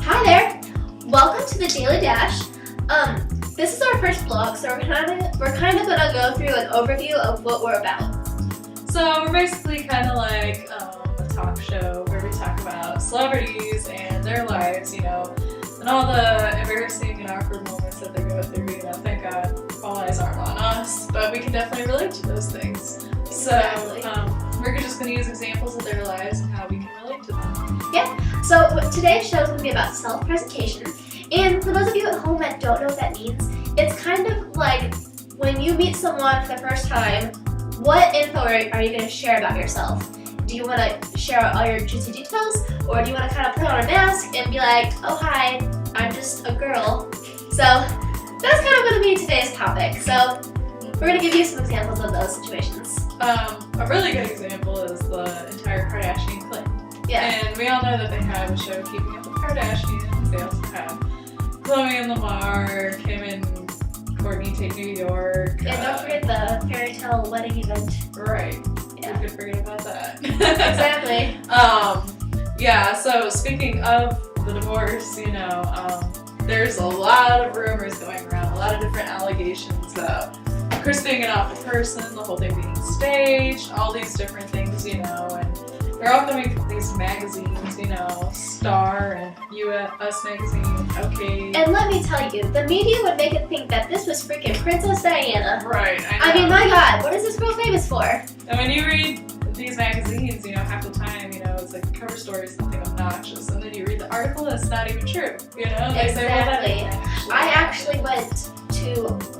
Hi there! Welcome to the Daily Dash. This is our first vlog, so we're kind of gonna go through an overview of what we're about. So we're basically kind of like a talk show where we talk about celebrities and their lives, and all the embarrassing and awkward moments that they go through. Thank God all eyes aren't on us, but we can definitely relate to those things. Exactly. So we're just going to use examples of their lives and how we can relate to them. Yeah. So today's show is going to be about self-presentation, and for those of you at home that don't know what that means, it's kind of like when you meet someone for the first time. What info are you going to share about yourself? Do you want to share all your juicy details, or do you want to kind of put on a mask and be like, oh hi, I'm just a girl? So that's kind of going to be today's topic. So we're going to give you some examples of those situations. A really good example is the entire Kardashian clan. Yeah. And we all know that they have a show Keeping Up with the Kardashians. They also have Chloe and Lamar, Kim and Kourtney Take New York. And don't forget the fairy tale wedding event. Right. Yeah. We could forget about that. Exactly. Yeah, so speaking of the divorce, there's a lot of rumors going around, a lot of different allegations about Kris being an awful person, the whole thing being staged, all these different things, and they're all coming from these magazines, Star and US Magazine, OK. And let me tell you, the media would make it think that this was freaking Princess Diana. Right, I know. I mean, my God, what is this girl famous for? And when you read these magazines, half the time, it's like cover story is something obnoxious, and then you read the article and it's not even true, They Exactly. say, well, that ain't I actually went to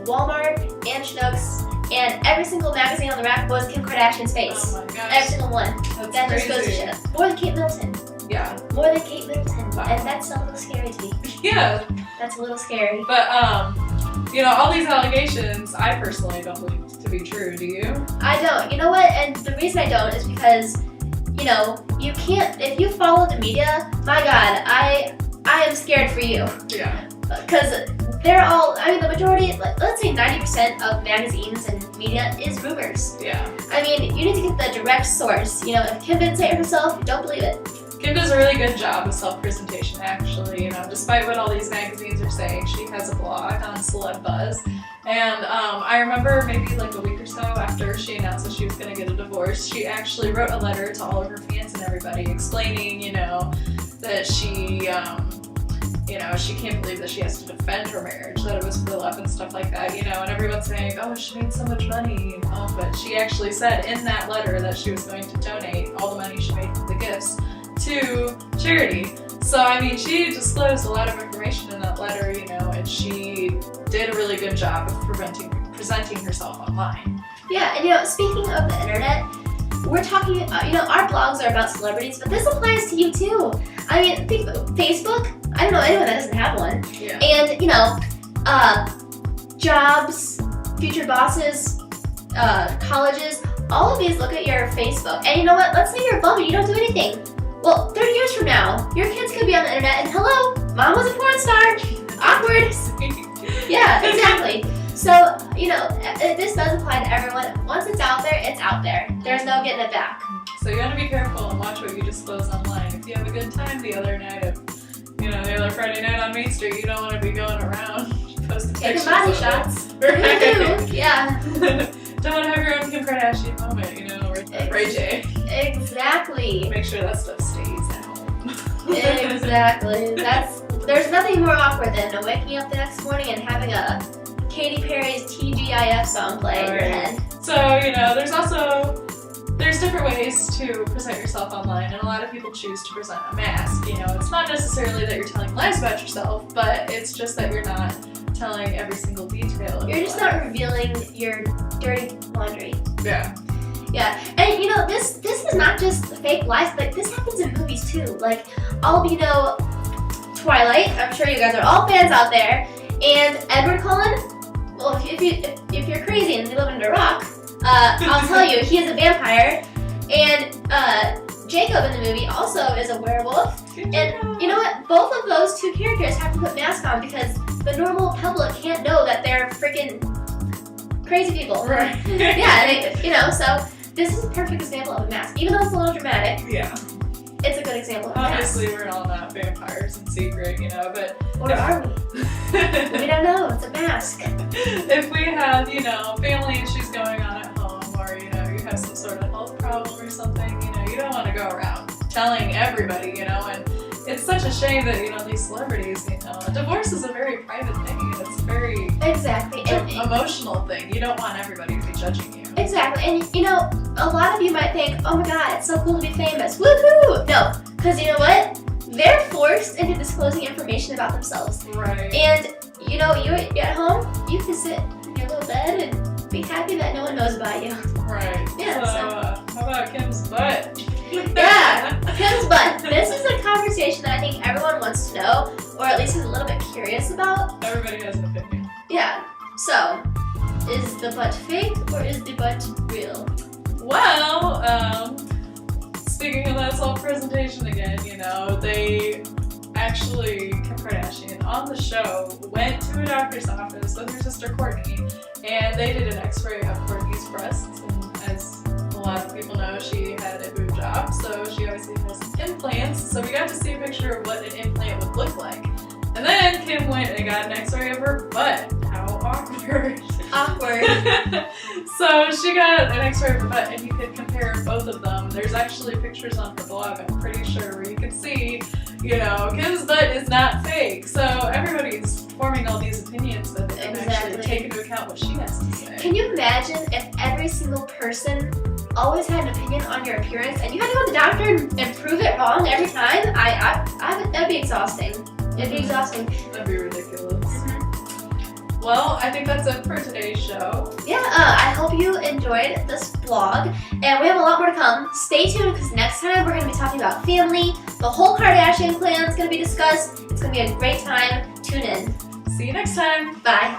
Walmart and Schnucks, and every single magazine on the rack was Kim Kardashian's face. Oh my gosh. Every single one. That's That crazy. just goes to show. More than Kate Middleton. Yeah. More than Kate Middleton. Wow. And that's a little scary to me. Yeah. That's a little scary. But, all these allegations, I personally don't believe to be true. Do you? I don't. You know what? And the reason I don't is because, you can't, if you follow the media, my God, I am scared for you. Yeah. Because they're all, the majority, let's say 90% of magazines and media is rumors. Yeah. You need to get the direct source. If Kim didn't say it herself, don't believe it. Kim does a really good job of self-presentation, actually. Despite what all these magazines are saying, she has a blog on Celeb Buzz. And I remember maybe like a week or so after she announced that she was going to get a divorce, she actually wrote a letter to all of her fans and everybody explaining, that she can't believe that she has to defend her marriage, that it was for love and stuff like that, and everyone's saying, oh, she made so much money, but she actually said in that letter that she was going to donate all the money she made from the gifts to charity. So, she disclosed a lot of information in that letter, and she did a really good job of presenting herself online. Yeah, and speaking of the internet, we're talking, our blogs are about celebrities, but this applies to you too. Think about Facebook. I don't know anyone that doesn't have one. Yeah. And, jobs, future bosses, colleges, all of these look at your Facebook. And you know what? Let's say you're a bum and you don't do anything. Well, 30 years from now, your kids could be on the internet and hello, mom was a porn star. Awkward. Yeah, exactly. So, this does apply to everyone. Once it's out there, it's out there. There's no getting it back. So you gotta be careful and watch what you disclose online. If you have a good time the other Friday night on Main Street, you don't want to be going around posting Taking pictures body of it. shots. Right. Yeah. Don't want to have your own Kim Kardashian moment, or Ray J. Exactly. Make sure that stuff stays at home. Exactly. There's nothing more awkward than waking up the next morning and having a Katy Perry's TGIF song play in your head. So, there's different ways to present yourself online, and a lot of people choose to present a mask. It's not necessarily that you're telling lies about yourself, but it's just that you're not telling every single detail. You're just not revealing your dirty laundry. Yeah. Yeah, and this is not just fake life, but this happens in movies too. Like, Twilight, I'm sure you guys are all fans out there, and Edward Cullen, well, if you're crazy and you live under a rock, I'll tell you, he is a vampire, and Jacob in the movie also is a werewolf, and you know what, both of those two characters have to put masks on because the normal public can't know that they're freaking crazy people. Right. Yeah, so this is a perfect example of a mask. Even though it's a little dramatic, Yeah. it's a good example of a Obviously, mask. we're all not vampires in secret, you know, but Or are we? We don't know. It's a mask. if we have, you know, family issues going on at home, or, you know, you have some sort of health problem or something, you know, you don't want to go around telling everybody, you know, and it's such a shame that, you know, these celebrities, you know, divorce is a very private thing, and it's a very Exactly. And emotional thing. You don't want everybody to be judging you. exactly. And you know, a lot of you might think, oh my god, it's so cool to be famous. Woohoo! No, because you know what? They're forced into disclosing information about themselves. Right. And you know, you're at home, you can sit in your little bed and be happy that no one knows about you. Right. Yeah, So, how about Kim's butt? Yeah, Kim's butt. This is a conversation that I think everyone wants to know, or at least is a little bit curious about. Everybody has an opinion. Yeah. So, is the butt fake or is the butt real? Well, speaking of that self-presentation again, you know, they actually, Kim Kardashian on the show went to a doctor's office with her sister Kourtney, and they did an x-ray of Kourtney's breasts, and as a lot of people know, she had a boob job, so she obviously has implants, so we got to see a picture of what an implant would look like. And then Kim went and got an x-ray of her butt. How awkward. Awkward. So she got an x-ray of her butt, and you could compare both of them. There's actually pictures on her blog, I'm pretty sure, where you can see, you know, Kim's butt is not fake. So everybody's forming all these opinions that they don't actually take into account what she has to say. Can you imagine if every single person always had an opinion on your appearance and you had to go to the doctor and prove it wrong every time? That'd be exhausting. It'd be exhausting. That'd be ridiculous. Well, I think that's it for today's show. Yeah, I hope you enjoyed this vlog, and we have a lot more to come. Stay tuned, because next time we're going to be talking about family. The whole Kardashian clan is going to be discussed. It's going to be a great time. Tune in. See you next time. Bye.